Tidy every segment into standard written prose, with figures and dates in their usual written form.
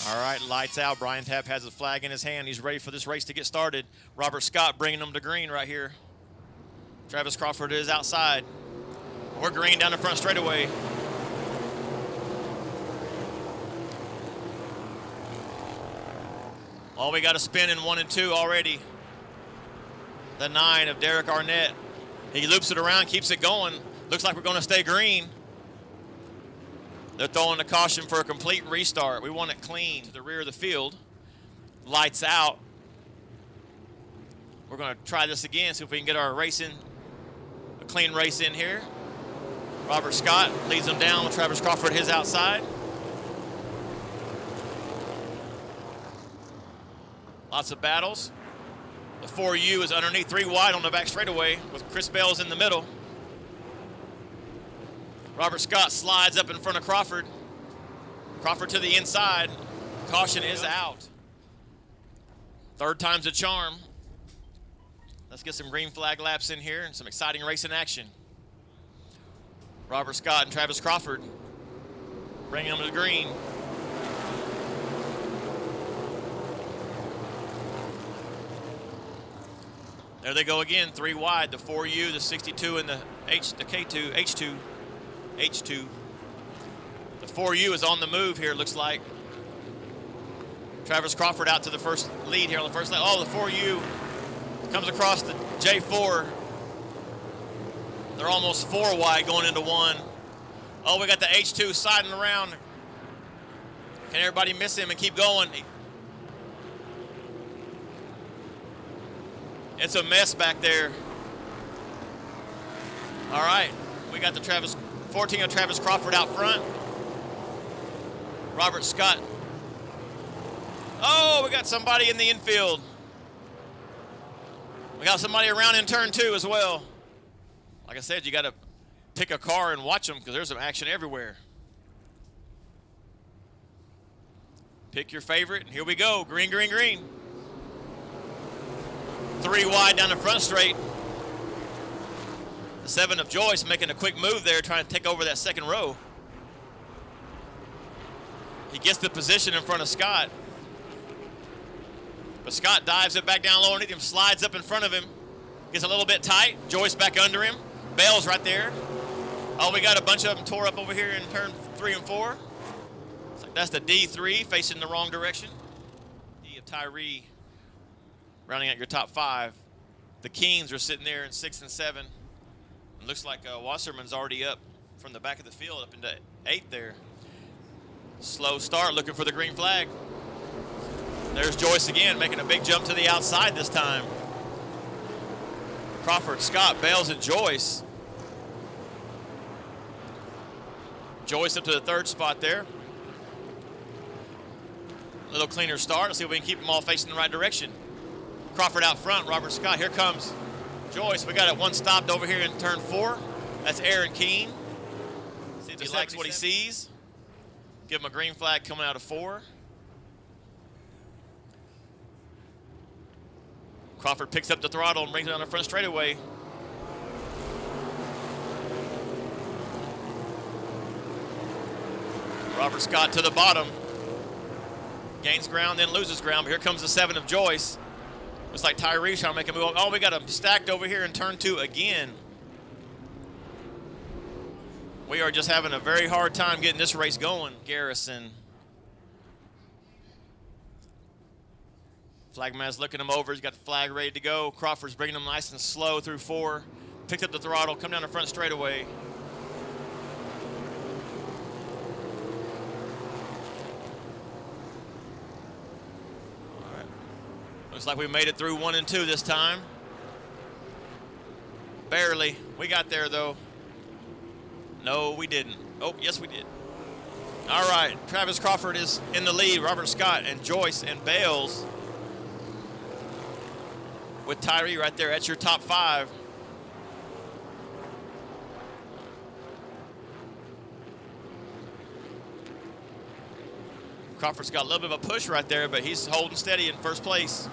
All right, lights out. Brian Tapp has a flag in his hand. He's ready for this race to get started. Robert Scott bringing them to green right here. Travis Crawford is outside. We're green down the front straightaway. Oh, we got a spin in 1 and 2 already. The 9 of Derek Arnett. He loops it around, keeps it going. Looks like we're going to stay green. They're throwing the caution for a complete restart. We want it clean to the rear of the field. Lights out. We're going to try this again, see if we can get our race in, a clean race in here. Robert Scott leads them down with Travis Crawford his outside. Lots of battles. The 4U is underneath, 3 wide on the back straightaway with Chris Bales in the middle. Robert Scott slides up in front of Crawford. Crawford to the inside. Caution is out. Third time's a charm. Let's get some green flag laps in here and some exciting racing action. Robert Scott and Travis Crawford bringing them to the green. There they go again, 3 wide, the 4U, the 62, and the K2, H2. The 4U is on the move here, looks like. Travis Crawford out to the first lead here on the first lap. Oh, the 4U comes across the J4. They're almost 4 wide going into 1. Oh, we got the H2 siding around. Can everybody miss him and keep going? It's a mess back there. All right, we got the 14 of Travis Crawford out front. Robert Scott. Oh, we got somebody in the infield. We got somebody around in turn 2 as well. Like I said, you got to pick a car and watch them because there's some action everywhere. Pick your favorite, and here we go. Green, green, green. 3 wide down the front straight. The 7 of Joyce making a quick move there, trying to take over that second row. He gets the position in front of Scott. But Scott dives it back down low underneath him, slides up in front of him. Gets a little bit tight. Joyce back under him. Bales right there. Oh, we got a bunch of them tore up over here in turn 3 and 4. Looks like that's the D3 facing the wrong direction. D of Tyree. Rounding out your top 5. The Keens are sitting there in 6 and 7. It looks like Wasserman's already up from the back of the field up into 8 there. Slow start, looking for the green flag. There's Joyce again, making a big jump to the outside this time. Crawford, Scott, Bales, and Joyce. Joyce up to the 3rd spot there. A little cleaner start. Let's see if we can keep them all facing the right direction. Crawford out front, Robert Scott. Here comes Joyce. We got it one stopped over here in turn 4. That's Aaron Kuehn. See if he likes what he sees. Give him a green flag coming out of 4. Crawford picks up the throttle and brings it on the front straightaway. Robert Scott to the bottom. Gains ground, then loses ground. But here comes the 7 of Joyce. Looks like Tyree trying to make a move. Oh, we got him stacked over here in turn 2 again. We are just having a very hard time getting this race going. Garrison. Flagman's looking him over. He's got the flag ready to go. Crawford's bringing him nice and slow through 4. Picked up the throttle, come down the front straightaway. Looks like we made it through 1 and 2 this time. Barely. We got there, though. No, we didn't. Oh, yes, we did. All right. Travis Crawford is in the lead. Robert Scott and Joyce and Bales with Tyree right there. That's your top 5. Crawford's got a little bit of a push right there, but he's holding steady in first place.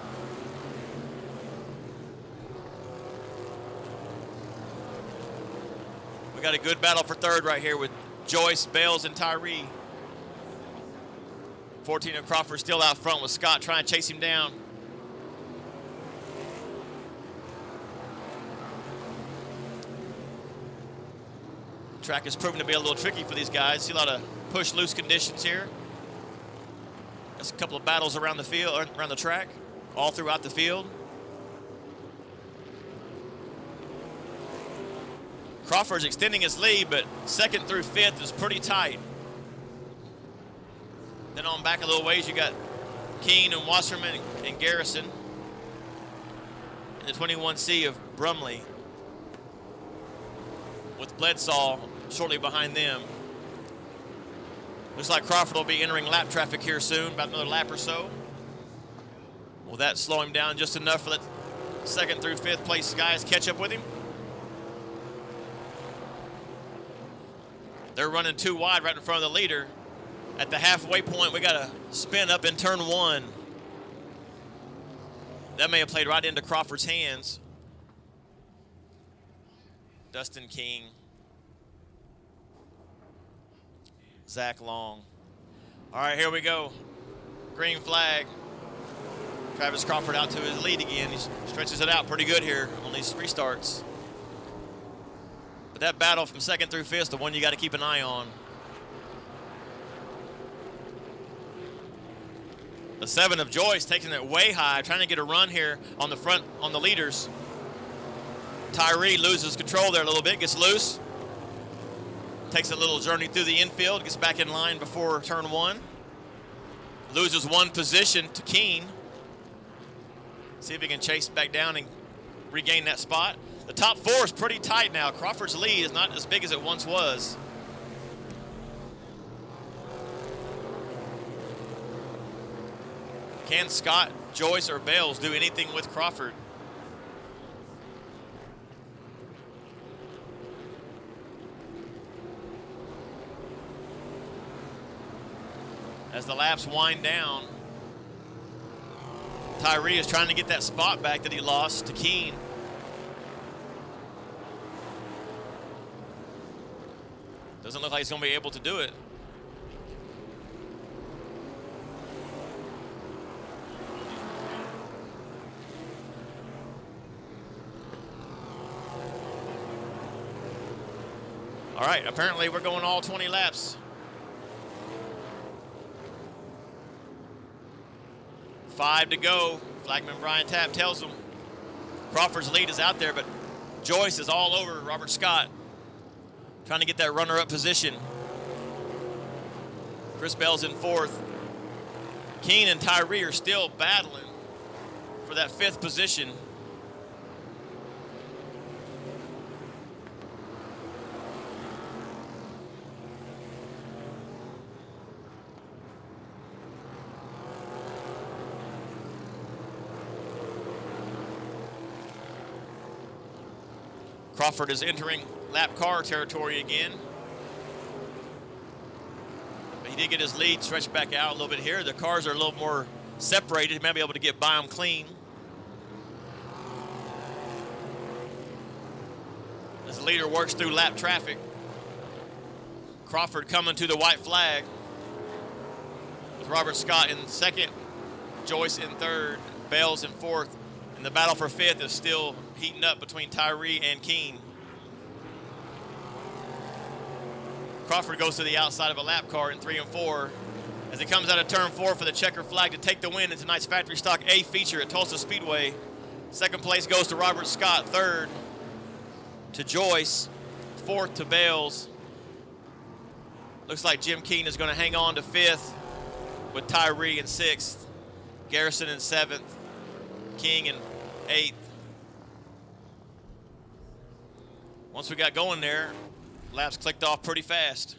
We got a good battle for 3rd right here with Joyce, Bales, and Tyree. 14 of Crawford still out front with Scott trying to chase him down. Track has proven to be a little tricky for these guys. See a lot of push-loose conditions here. There's a couple of battles around the field, around the track, all throughout the field. Crawford's extending his lead, but second through fifth is pretty tight. Then on back a little ways, you got Kuehn and Wasserman and Garrison. And the 21C of Brumley, with Bledsaw shortly behind them. Looks like Crawford will be entering lap traffic here soon, about another lap or so. Will that slow him down just enough for that second through fifth place guys catch up with him? They're running too wide right in front of the leader. At the halfway point, we got a spin up in turn one. That may have played right into Crawford's hands. Dustin King. Zach Long. All right, here we go. Green flag. Travis Crawford out to his lead again. He stretches it out pretty good here on these restarts. But that battle from second through fifth is the one you got to keep an eye on. The 7 of Joyce taking it way high, trying to get a run here on the front, on the leaders. Tyree loses control there a little bit, gets loose. Takes a little journey through the infield, gets back in line before turn one. Loses one position to Kuehn. See if he can chase back down and regain that spot. The top four is pretty tight now. Crawford's lead is not as big as it once was. Can Scott, Joyce, or Bales do anything with Crawford? As the laps wind down, Tyree is trying to get that spot back that he lost to Kuehn. Doesn't look like he's going to be able to do it. All right, apparently we're going all 20 laps. 5 to go. Flagman Brian Tapp tells him Crawford's lead is out there, but Joyce is all over Robert Scott, trying to get that runner-up position. Chris Bales in fourth. Kuehn and Tyree are still battling for that fifth position. Crawford is entering lap car territory again. But he did get his lead stretched back out a little bit here. The cars are a little more separated. He may be able to get by them clean. As the leader works through lap traffic. Crawford coming to the white flag with Robert Scott in second, Joyce in third, Bales in fourth. And the battle for fifth is still heating up between Tyree and Kuehn. Crawford goes to the outside of a lap car in 3 and 4 as he comes out of turn 4 for the checker flag to take the win in tonight's factory stock A feature at Tulsa Speedway. Second place goes to Robert Scott, third to Joyce, fourth to Bales. Looks like Jim Kuehn is going to hang on to fifth with Tyree in sixth, Garrison in seventh, King in eighth. Once we got going there, laps clicked off pretty fast.